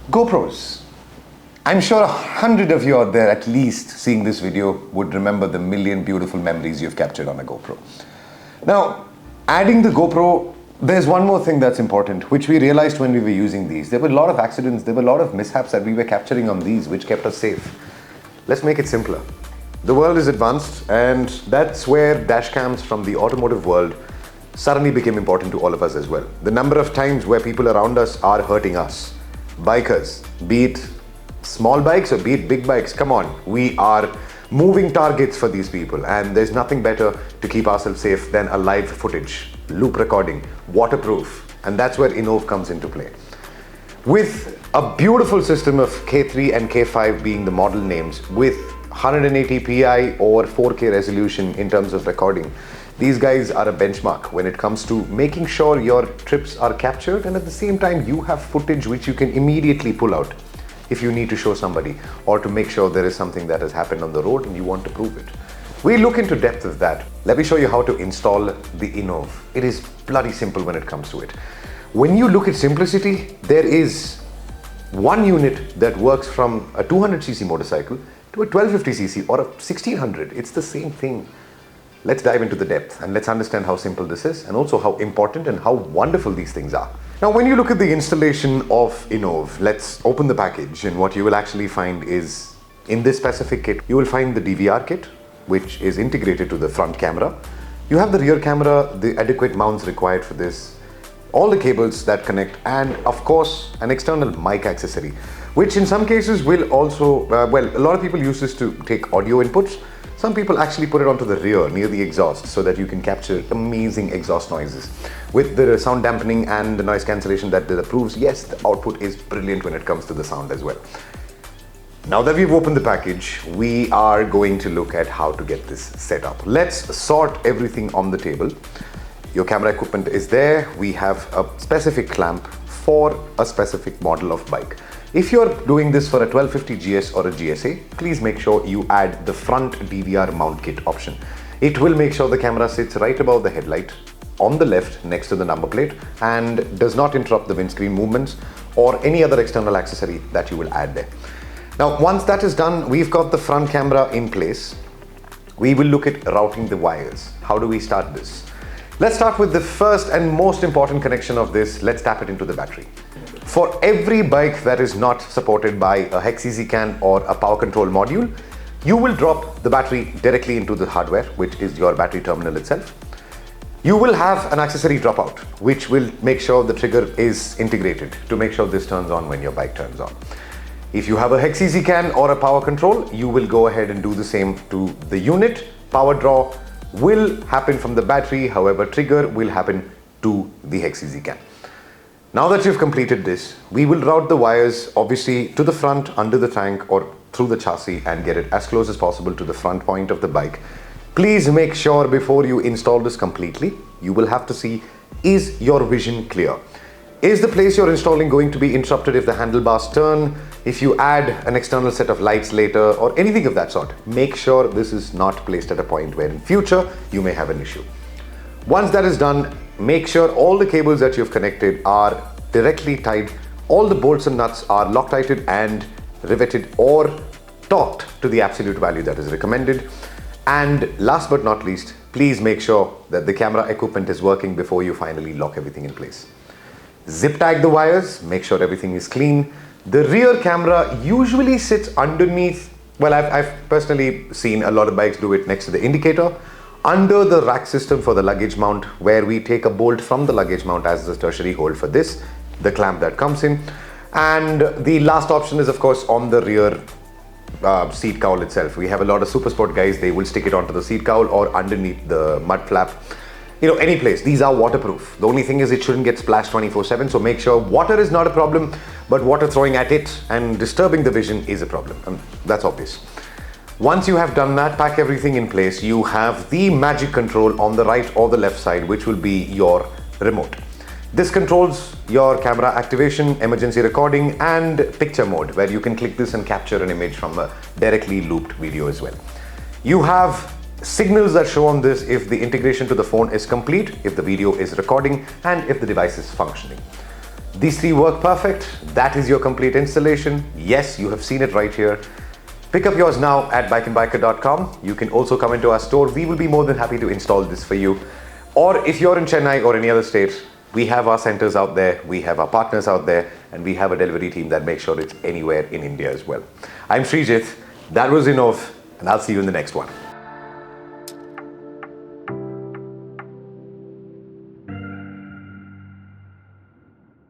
GoPros. I'm sure 100 of you out there at least seeing this video would remember the million beautiful memories you've captured on a GoPro. Now, adding the GoPro, there's one more thing that's important, which we realized when we were using these. There were a lot of accidents, there were a lot of mishaps that we were capturing on these, which kept us safe. Let's make it simpler. The world is advanced, and that's where dash cams from the automotive world suddenly became important to all of us as well. The number of times where people around us are hurting us. Bikers, be it small bikes or be it big bikes, come on, we are moving targets for these people, and there's nothing better to keep ourselves safe than a live footage, loop recording, waterproof, and that's where Innovv comes into play. With a beautiful system of K3 and K5 being the model names, with 180 pi or 4K resolution in terms of recording, these guys are a benchmark when it comes to making sure your trips are captured, and at the same time you have footage which you can immediately pull out if you need to show somebody or to make sure there is something that has happened on the road and you want to prove it. We look into depth of that. Let me show you how to install the Innovv. It is bloody simple when it comes to it. When you look at simplicity, there is one unit that works from a 200cc motorcycle to a 1250cc or a 1600. It's the same thing. Let's dive into the depth and let's understand how simple this is, and also how important and how wonderful these things are. Now, when you look at the installation of Innovv, let's open the package, and what you will actually find is, in this specific kit, you will find the DVR kit, which is integrated to the front camera. You have the rear camera, the adequate mounts required for this, all the cables that connect, and of course, an external mic accessory, which in some cases will also, well, a lot of people use this to take audio inputs. Some people actually put it onto the rear near the exhaust so that you can capture amazing exhaust noises. With the sound dampening and the noise cancellation that it approves, yes, the output is brilliant when it comes to the sound as well. Now that we've opened the package, we are going to look at how to get this set up. Let's sort everything on the table. Your camera equipment is there. We have a specific clamp for a specific model of bike. If you're doing this for a 1250 GS or a GSA, please make sure you add the front DVR mount kit option. It will make sure the camera sits right above the headlight on the left next to the number plate and does not interrupt the windscreen movements or any other external accessory that you will add there. Now, once that is done, we've got the front camera in place. We will look at routing the wires. How do we start this? Let's start with the first and most important connection of this. Let's tap it into the battery. For every bike that is not supported by a hex easy can or a power control module, you will drop the battery directly into the hardware, which is your battery terminal itself. You will have an accessory dropout, which will make sure the trigger is integrated to make sure this turns on when your bike turns on. If you have a hex easy can or a power control, you will go ahead and do the same to the unit. Power draw will happen from the battery, however, trigger will happen to the hex easy can. Now that you've completed this, we will route the wires obviously to the front, under the tank or through the chassis, and get it as close as possible to the front point of the bike. Please make sure before you install this completely, you will have to see, is your vision clear? Is the place you're installing going to be interrupted if the handlebars turn, if you add an external set of lights later, or anything of that sort? Make sure this is not placed at a point where in future you may have an issue. Once that is done, make sure all the cables that you've connected are directly tied. All the bolts and nuts are Loctited and riveted or torqued to the absolute value that is recommended. And last but not least, please make sure that the camera equipment is working before you finally lock everything in place. Zip tag the wires, make sure everything is clean. The rear camera usually sits underneath, well, I've personally seen a lot of bikes do it next to the indicator, under the rack system for the luggage mount, where we take a bolt from the luggage mount as the tertiary hold for this, the clamp that comes in. And the last option is of course on the rear seat cowl itself. We have a lot of super sport guys, they will stick it onto the seat cowl or underneath the mud flap. You know, any place. These are waterproof. The only thing is it shouldn't get splashed 24/7, so make sure water is not a problem, but water throwing at it and disturbing the vision is a problem. That's obvious. Once you have done that, pack everything in place, you have the magic control on the right or the left side, which will be your remote. This controls your camera activation, emergency recording, and picture mode, where you can click this and capture an image from a directly looped video as well. You have signals that show on this if the integration to the phone is complete, if the video is recording, and if the device is functioning. These three work perfect. That is your complete installation. Yes, you have seen it right here. Pick up yours now at BIKENBIKER.com. You can also come into our store. We will be more than happy to install this for you. Or if you're in Chennai or any other state, we have our centers out there, we have our partners out there, and we have a delivery team that makes sure it's anywhere in India as well. I'm Srijit, that was Innovv, and I'll see you in the next one.